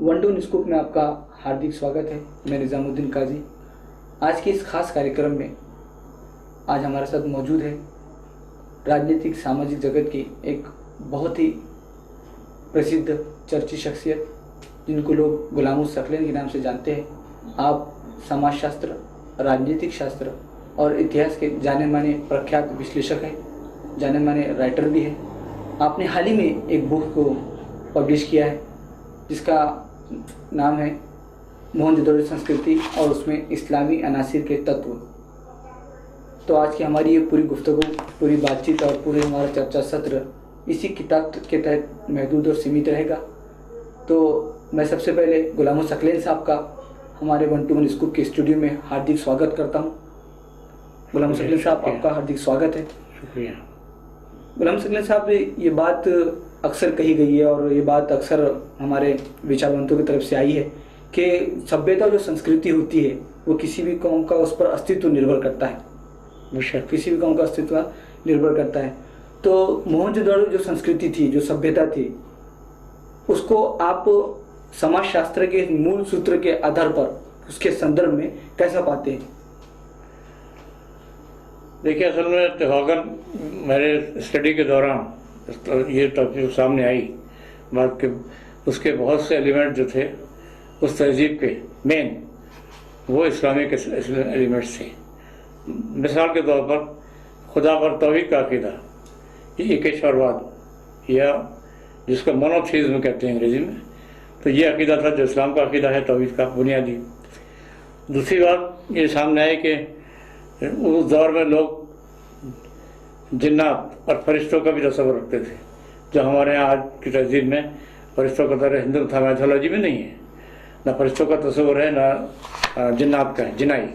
One two scoop में आपका हार्दिक स्वागत है। मैं निज़ामुद्दीन काजी। आज के इस खास कार्यक्रम में आज हमारे साथ मौजूद है राजनीतिक सामाजिक जगत की एक बहुत ही प्रसिद्ध चर्चित शख्सियत जिनको लोग गुलाम सकलैन के नाम से जानते हैं। आप समाजशास्त्र, राजनीतिक शास्त्र और इतिहास के जाने माने प्रख्यात विश्लेषक हैं, जाने माने राइटर भी हैं। आपने हाल ही में एक बुक को पब्लिश किया है जिसका नाम है मोहनजोदड़ो संस्कृति और उसमें इस्लामी अनासिर के तत्व। तो आज की हमारी ये पूरी गुफ्तगू, पूरी बातचीत और पूरे हमारा चर्चा सत्र इसी किताब के तहत महदूद और सीमित रहेगा। तो मैं सबसे पहले गुलाम सकलैन साहब का हमारे वन टू वन स्कूप के स्टूडियो में हार्दिक स्वागत करता हूँ। गुलाम सकलैन साहब, आपका हार्दिक स्वागत है। शुक्रिया। गुलाम सकलैन साहब, ये बात अक्सर कही गई है और ये बात अक्सर हमारे विचारवंतों की तरफ से आई है कि सभ्यता जो संस्कृति होती है वो किसी भी कौम का उस पर अस्तित्व निर्भर करता है, किसी भी कौम का अस्तित्व निर्भर करता है। तो मोहनजोदड़ो जो संस्कृति थी, जो सभ्यता थी, उसको आप समाजशास्त्र के मूल सूत्र के आधार पर उसके संदर्भ में कैसा पाते हैं? देखिए, असल में त्योहार मेरे स्टडी के दौरान तो ये टॉपिक सामने आई बात के, उसके बहुत से एलिमेंट जो थे उस तहजीब के मेन वो इस्लामिक एलिमेंट्स थे। मिसाल के तौर पर खुदा पर तौहीद का अकीदा, ये एकेश्वरवाद या जिसको मोनोथीज़्म कहते हैं अंग्रेजी में, तो ये अकीदा था जो इस्लाम का अकीदा है, तौहीद का बुनियादी। दूसरी बात ये सामने आई कि उस दौर में लोग जिन्नात और फरिश्तों का भी तस्वर रखते थे, जो हमारे यहाँ आज की तहजीब में फरिश्तों का तरह हिंदू था मैथोलॉजी में नहीं है। ना फरिश्तों का तस्वर है, ना जिन्नात का है, जिनाई।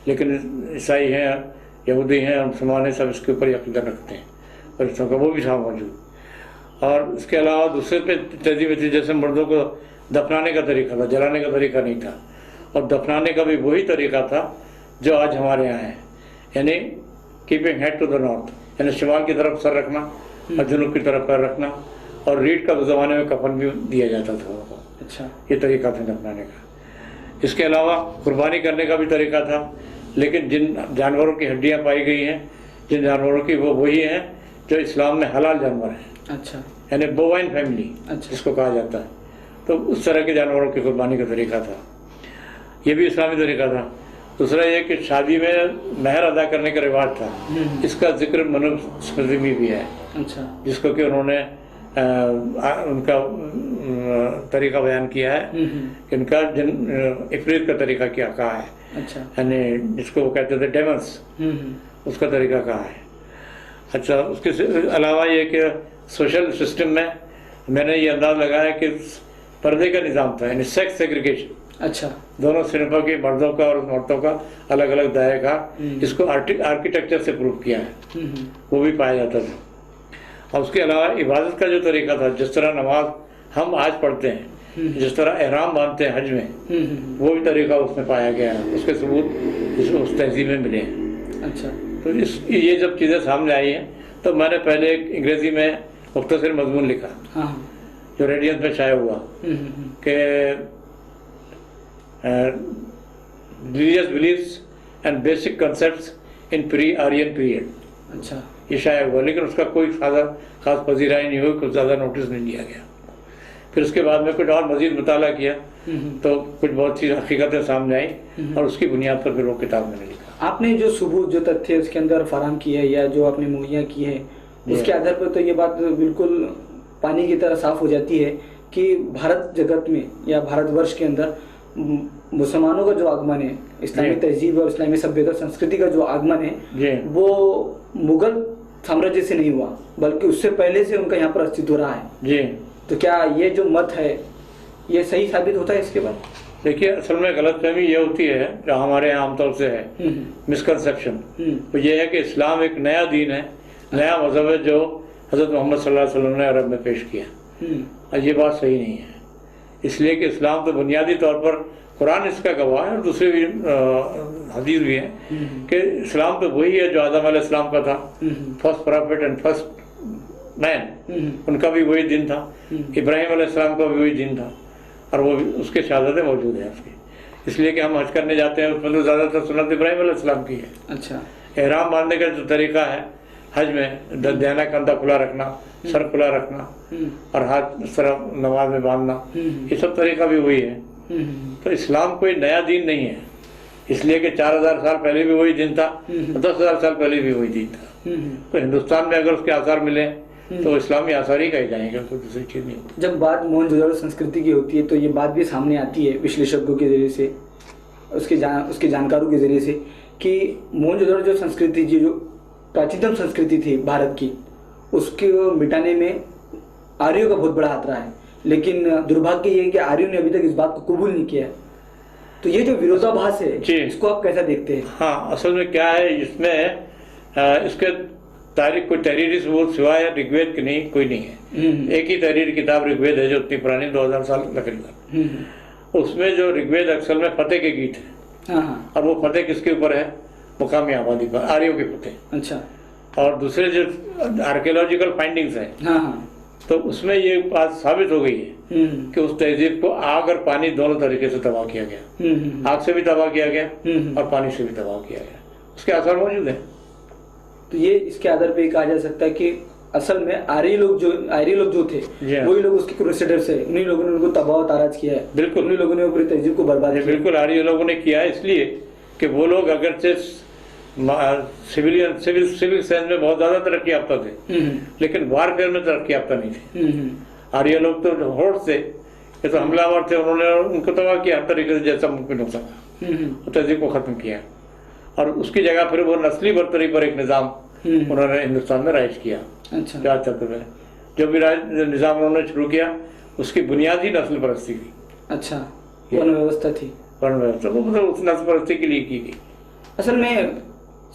लेकिन ईसाई हैं, यहूदी हैं और मुसलमान हैं, सब इसके ऊपर यकीन रखते हैं फरिश्तों का, वो भी था मौजूद। और इसके अलावा दूसरे पे तहजीब थी, जैसे मर्दों को दफनाने का तरीका था, जलाने का तरीका नहीं था। और दफनाने का भी वही तरीका था जो आज हमारे यहाँ है, यानी keeping head to the north, यानी शिमाल की तरफ सर रखना और जुनूब की तरफ पैर रखना। और रीढ़ का उस ज़माने में कफन भी दिया जाता था उनको। अच्छा, ये तरीका था दफनाने का। इसके अलावा कुर्बानी करने का भी तरीका था, लेकिन जिन जानवरों की हड्डियाँ पाई गई हैं, जिन जानवरों की, वो वही हैं जो इस्लाम में हलाल जानवर हैं। अच्छा, यानी बोवाइन फैमिली जिसको कहा जाता है, तो उस तरह के जानवरों की कुर्बानी का तरीका था। ये भी इस्लामी तरीका था। दूसरा ये कि शादी में महर अदा करने का रिवाज था, इसका जिक्र मनुस्मृति में भी है। अच्छा, जिसको कि उन्होंने उनका तरीका बयान किया है कि इनका इफरीत का तरीका क्या कहा है। अच्छा, यानी जिसको वो कहते थे डेमंस, उसका तरीका कहा है। अच्छा, उसके अलावा ये कि सोशल सिस्टम में मैंने ये अंदाज़ लगाया कि पर्दे का निज़ाम था, यानी सेक्स सेग्रीगेशन। अच्छा, दोनों सिनफों के मर्दों का और औरतों का अलग अलग दायरे का, इसको आर्किटेक्चर से प्रूव किया है, वो भी पाया जाता था। और उसके अलावा इबादत का जो तरीका था, जिस तरह नमाज हम आज पढ़ते हैं, जिस तरह एहराम बांधते हैं हज में, वो भी तरीका उसमें पाया गया है। उसके सबूत उस तहजीब में मिले हैं। अच्छा, तो ये जब चीज़ें सामने आई हैं तो मैंने पहले एक अंग्रेजी में मुख्तसर मजमून लिखा, जो रेडियंस में शाया हुआ कि religious beliefs and basic concepts in pre-Aryan period। अच्छा, ये शाया हुआ, लेकिन उसका कोई खास पजीराई नहीं हुई, कुछ ज़्यादा नोटिस नहीं लिया गया। फिर उसके बाद में कुछ और मजीद मुताला किया तो कुछ बहुत सी हकीकतें सामने आई और उसकी बुनियाद पर फिर वो किताब मैंने लिखा। आपने जो सबूत, जो तथ्य उसके अंदर फराहम की है या जो आपने मुहैया की है, उसके आधार पर तो ये बात बिल्कुल पानी की तरह साफ हो जाती है कि भारत जगत में या भारतवर्ष के अंदर मुसलमानों का जो आगमन है, इस्लामी तहजीब और इस्लामी सभ्यता संस्कृति का जो आगमन है, वो मुगल साम्राज्य से नहीं हुआ, बल्कि उससे पहले से उनका यहाँ पर अस्तित्व रहा है। जी, तो क्या ये जो मत है ये सही साबित होता है इसके बाद? देखिए, असल में गलतफहमी ये होती है जो हमारे यहाँ आमतौर से है, मिसकंसेप्शन, तो ये है कि इस्लाम एक नया दीन है, नया मजहब है जो हज़रत मोहम्मद सल्लल्लाहु अलैहि वसल्लम ने अरब में पेश किया। और ये बात सही नहीं है, इसलिए कि इस्लाम तो बुनियादी तौर पर कुरान इसका गवाह है और दूसरे भी हदीस भी हैं कि इस्लाम तो वही है जो आदम अलैहिस्सलाम का था, first profit and first man, उनका भी वही दिन था, इब्राहिम अलैहिस्सलाम का भी वही दिन था। और वो उसके शहादतें मौजूद हैं उसकी। इसलिए कि हम हज करने जाते हैं, उसमें तो ज़्यादातर सुन्नत इब्राहीम अलैहिस्सलाम की है। अच्छा। एहराम बांधने का जो तरीका है हज में, दयाना कंधा खुला रखना, सर खुला रखना और हाथ इस तरह नमाज में बांधना, ये सब तरीका भी वही है। तो इस्लाम कोई नया दीन नहीं है, इसलिए कि 4000 साल पहले भी वही दिन था, 10,000 साल पहले भी वही दिन था। तो हिंदुस्तान में अगर उसके आसार मिले तो इस्लामी आसार ही कहे जाएंगे, कोई दूसरी चीज़ नहीं होती। जब बात मोहनजोदड़ो संस्कृति की होती है तो ये बात भी सामने आती है विश्लेषकों के जरिए से, उसके जानकारों के जरिए से, कि मोहनजोदड़ो जो संस्कृति, जो प्राचीनतम संस्कृति थी भारत की, उसके मिटाने में आर्यों का बहुत बड़ा हाथ रहा है। लेकिन दुर्भाग्य ये है कि आर्यों ने अभी तक इस बात को कबूल नहीं किया है। तो ये जो विरोधाभास है, इसको आप कैसा देखते हैं? हाँ, असल में क्या है, इसमें इसके तारीख कोई तहरीरी सबूत सिवाय ऋग्वेद की नहीं, कोई नहीं है। एक ही तहरीरी किताब ऋग्वेद है जो उतनी पुरानी 2000 साल तकरीबन। उसमें जो ऋग्वेद अक्सर में फतेह के गीत है, और वो फतेह किसके ऊपर है? मुकामी आबादी पर, आर्यों के फतेह। अच्छा। और दूसरे जो आर्कियोलॉजिकल फाइंडिंग्स है, तो उसमें ये बात साबित हो गई है कि उस तहजीब को आग और पानी दोनों तरीके से तबाह किया गया। आग से भी तबाह किया गया और पानी से भी तबाह किया गया, उसके आसार मौजूद हैं। तो ये इसके आधार पे कहा जा सकता है कि असल में आर्य लोग जो थे, वही लोग उसके क्रूसेडर्स है, उन्हीं लोगों ने उनको तबाह ताराज किया है। बिल्कुल, उन्हीं लोगों ने पूरी तहजीब को बर्बाद किया। बिल्कुल, आर्य लोगों ने किया है, इसलिए कि वो लोग अगरचे सिविल साइंस में बहुत ज्यादा तरक्की याफ्ता थे, लेकिन वारफेयर में तरक्की याफ्ता नहीं थे। आर्य लोग तो होड़ थे, ये तो हमलावर थे, उन्होंने उनको तबाह किया हर तरीके से जैसा मुमकिन हो सका, तहजीब को खत्म किया। और उसकी जगह फिर वो नस्ली बर्तरी पर एक निज़ाम उन्होंने हिंदुस्तान में राइज किया। अच्छा। 4 चक्र में जो भी निज़ाम उन्होंने शुरू किया, उसकी बुनियादी नस्ल परस्ती थी। अच्छा, वर्ण व्यवस्था थी। वर्ण व्यवस्था वो मतलब उस नस्ल परस्ती के लिए की गई। असल में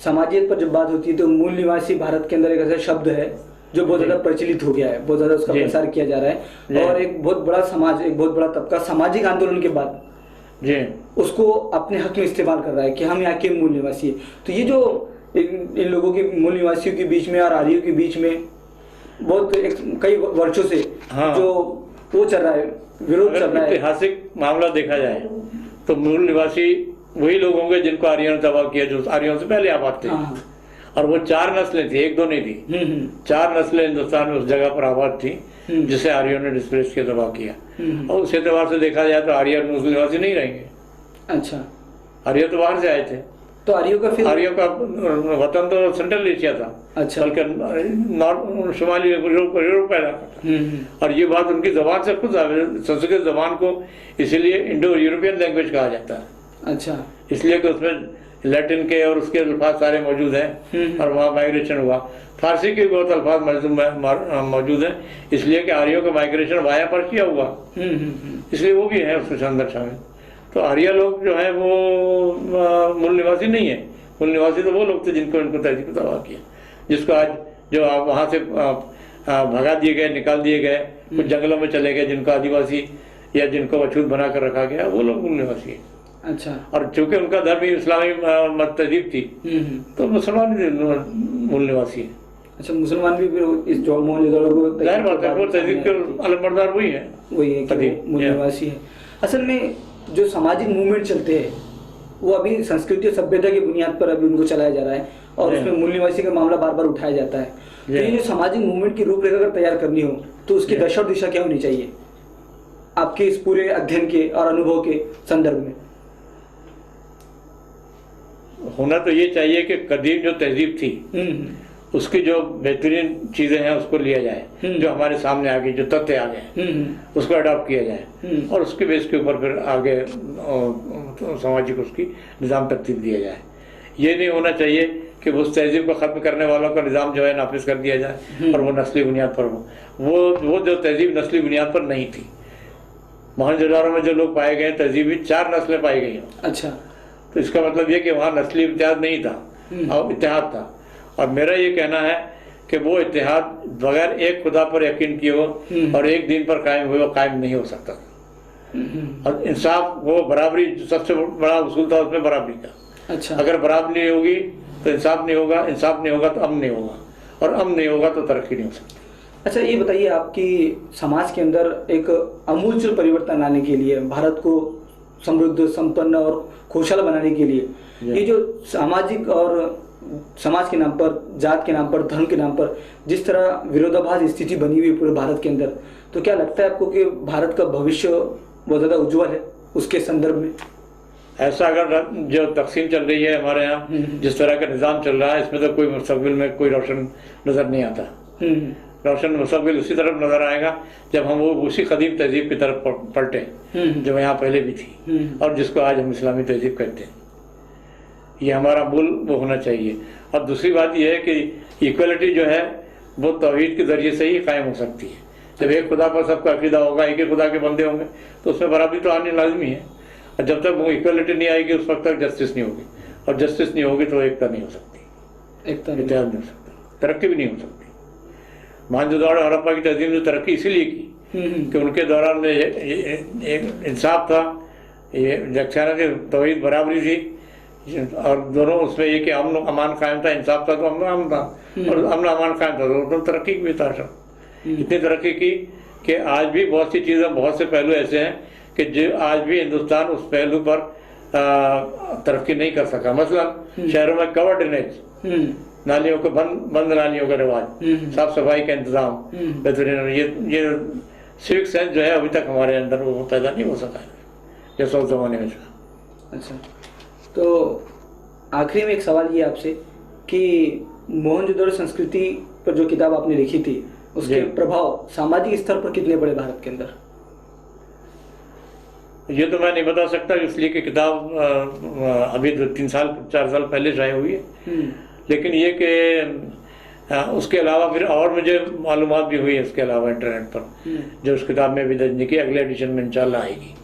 समाजियत पर जब बात होती है तो मूल निवासी भारत के अंदर एक ऐसा शब्द है जो बहुत ज्यादा प्रचलित हो गया है, बहुत ज्यादा उसका प्रसार किया जा रहा है, और एक बहुत बड़ा समाज, एक बहुत बड़ा तबका सामाजिक आंदोलन के बाद उसको अपने हक में इस्तेमाल कर रहा है कि हम यहाँ के मूल निवासी है। तो ये जो इन लोगों के, मूल निवासियों के बीच में और आर्यों के बीच में बहुत कई वर्षों से जो वो चल रहा है, विरोध चल रहा है। ऐतिहासिक मामला देखा जाए तो मूल निवासी वही लोग होंगे जिनको आर्यों ने तबाह किया, जो आर्यों से पहले आबाद थे। और वो 4 नस्लें थी, 1-2 नहीं थी, 4 नस्लें हिंदुस्तान में उस जगह पर आबाद थी जिसे आर्यों ने डिस्प्लेस किया, तबाह किया। और उस एतबार से देखा जाए तो आर्य और मूल निवासी नहीं रहेंगे। अच्छा, आर्य तो बाहर से आए थे, तो आर्यों का वतन तो सेंट्रल एशिया था। अच्छा। बल्कि शुमाली यूरोप पैदा था। और ये बात उनकी जबान से खुद, संस्कृत जबान को इसीलिए इंडो यूरोपियन लैंग्वेज कहा जाता है। अच्छा, इसलिए कि उसमें लैटिन के और उसके अल्फाज सारे मौजूद हैं, और वहाँ माइग्रेशन हुआ। फारसी के बहुत अल्फाज मौजूद हैं, इसलिए कि आर्यों का माइग्रेशन वाया पर्शिया हुआ, इसलिए वो भी है उसके अंदर शामिल। तो आर्य लोग जो है वो मूल निवासी नहीं है। मूल निवासी तो वो लोग थे जिनको इनको तहजीब तबाह किया, जिसको आज जो आप वहाँ से भगा दिए गए, निकाल दिए गए, कुछ जंगलों में चले गए, जिनको आदिवासी या जिनको अछूत बना कर रखा गया, वो लोग मूल निवासी है। अच्छा। और चूंकि उनका धर्म ही इस्लामी मत तहजीब थी, तो मुसलमान भी मूल निवासी है। अच्छा, मुसलमान भी फिर इस जो मोहनजोदड़ो को, जाहिर बात है, वो तहजीब के अलमबरदार वही है कि मूल निवासी है। असल में जो सामाजिक मूवमेंट चलते हैं वो अभी संस्कृति और सभ्यता की बुनियाद पर अभी उनको चलाया जा रहा है, और उसमें मूल निवासी का मामला बार बार उठाया जाता है। तो ये जो सामाजिक मूवमेंट की रूपरेखा अगर तैयार करनी हो तो उसकी दशा और दिशा क्या होनी चाहिए आपके इस पूरे अध्ययन के और अनुभव के संदर्भ में? होना तो ये चाहिए कि कदीम जो तहजीब थी उसकी जो बेहतरीन चीजें हैं उसको लिया जाए, जो हमारे सामने आ गई, जो तथ्य आ गए, उसको अडॉप्ट किया जाए, और उसके बेस के ऊपर फिर आगे सामाजिक उसकी निज़ाम तरतीब दिया जाए। ये नहीं होना चाहिए कि उस तहजीब को ख़त्म करने वालों का निज़ाम जो है नाफिज कर दिया जाए और वो नस्ली बुनियाद पर हो। वो जो तहजीब नस्ली बुनियाद पर नहीं थी। मोहनजोदड़ो में जो लोग पाए गए तहजीबी 4 नस्लें पाई गई। अच्छा, तो इसका मतलब ये कि वहाँ नस्ली इम्तियाज नहीं था और इत्तेहाद था। और मेरा ये कहना है कि वो इत्तेहाद बगैर एक खुदा पर यकीन किए हो और एक दिन पर कायम हुए, वो कायम नहीं हो सकता। और इंसाफ, वो बराबरी जो सबसे बड़ा उसूल था उसमें बराबरी का। अच्छा, अगर बराबरी नहीं होगी तो इंसाफ नहीं होगा, इंसाफ नहीं होगा तो अमन नहीं होगा, और अमन नहीं होगा तो तरक्की नहीं हो सकती। अच्छा, ये बताइए, आपकी समाज के अंदर एक आमूलचूल परिवर्तन लाने के लिए, भारत को समृद्ध, संपन्न और खुशहाल बनाने के लिए, ये जो सामाजिक और समाज के नाम पर, जात के नाम पर, धर्म के नाम पर जिस तरह विरोधाभास स्थिति बनी हुई है पूरे भारत के अंदर, तो क्या लगता है आपको कि भारत का भविष्य बहुत ज़्यादा उज्जवल है उसके संदर्भ में? ऐसा अगर जो तकसीम चल रही है हमारे यहाँ, जिस तरह का निज़ाम चल रहा है, इसमें तो कोई मुस्तकबिल में कोई रोशन नज़र नहीं आता। रोशन मुस्तकबिल उसी तरफ नज़र आएगा जब हम वो उसी कदीम तहजीब की तरफ पलटे जो यहाँ पहले भी थी और जिसको आज हम इस्लामी तहजीब कहते हैं। ये हमारा मूल वो होना चाहिए। और दूसरी बात यह है कि इक्वलिटी जो है वो तौहीद के ज़रिए से ही कायम हो सकती है। जब एक खुदा पर सबका अकीदा होगा, एक ही खुदा के बंदे होंगे, तो उसमें बराबरी तो आनी लाजमी है। और जब तक वो इक्वलिटी नहीं आएगी उस वक्त तक जस्टिस नहीं होगी, और जस्टिस नहीं होगी तो एकता नहीं हो सकती, इत्तेहाद नहीं हो सकता, तरक्की भी नहीं हो सकती। मोहनजोदड़ो हड़प्पा की तहजीब ने तरक्की इसीलिए की कि उनके दौरान में एक इंसाफ था, ये यकसानगी तौहीद बराबरी थी, और दोनों उसमें ये कि अमन अमान कायम था, इंसाफ था तो अमन था, और अमन अमान कायम था तो तरक्की की बेताशा। इतनी तरक्की की कि आज भी बहुत सी चीज़ें, बहुत से पहलू ऐसे हैं कि जो आज भी हिंदुस्तान उस पहलू पर तरक्की नहीं कर सका। मसलन शहरों में कवर ड्रेनेज, नालियों को बंद नालियों का रिवाज, साफ सफाई का इंतजाम बेहतरीन, ये सिविक सेंस जो है अभी तक हमारे अंदर वो पैदा नहीं हो सका है जैसा उस जमाने में था। अच्छा, तो आखिरी में एक सवाल ये आपसे कि मोहनजोदड़ो संस्कृति पर जो किताब आपने लिखी थी उसके प्रभाव सामाजिक स्तर पर कितने बड़े भारत के अंदर? ये तो मैं नहीं बता सकता, इसलिए कि किताब अभी 3 साल 4 साल पहले शाये हुई है। लेकिन ये कि उसके अलावा फिर और मुझे मालूमात भी हुई है उसके अलावा इंटरनेट पर, जो उस किताब में भी दर्ज नहीं की, अगले एडिशन में इंशाल्लाह आएगी।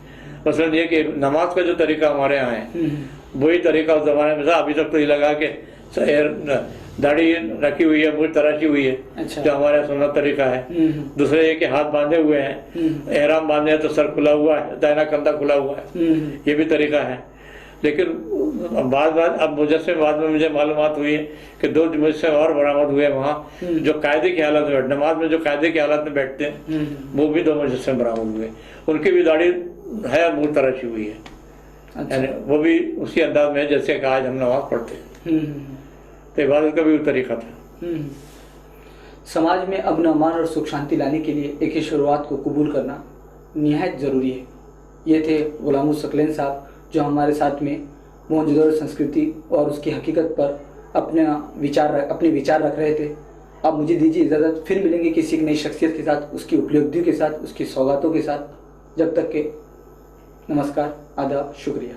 मसलन ये कि नमाज का जो तरीका हमारे यहाँ है वही तरीका उस जमाने में था। अभी तक तो ये लगा कि दाढ़ी रखी हुई है, मुझ तराशी हुई है, अच्छा। जो हमारे सुन्नत तरीका है। दूसरे ये कि हाथ बांधे हुए हैं, एहराम बांधे हैं तो सर खुला हुआ है, दाहिना कंधा खुला हुआ है, ये भी तरीका है। लेकिन अब मुझसे बाद में मुझे मालूमात हुई है कि 2 मुझसे और बरामद हुए वहाँ, जो कायदे की हालत में नमाज में जो कायदे की हालत में बैठते हैं वो भी 2 मुझसे बरामद हुए। उनकी भी दाढ़ी है, मुँह तराशी हुई है, यानी वो भी उसी अंदाज में जैसे कि आज हम नमाज पढ़ते हैं, तो इबादत का भी वो तरीका था। समाज में अमन अमान और सुख शांति लाने के लिए एक ही शुरुआत को कबूल करना निहायत ज़रूरी है। ये थे गुलामुल सकलैन साहब, जो हमारे साथ में मोहनजोदड़ो संस्कृति और उसकी हकीकत पर अपने विचार रख रहे थे। अब मुझे दीजिए इजाज़त, फिर मिलेंगे किसी एक नई शख्सियत के साथ, उसकी उपलब्धियों के साथ, उसकी सौगातों के साथ। जब तक के नमस्कार, आदाब, शुक्रिया।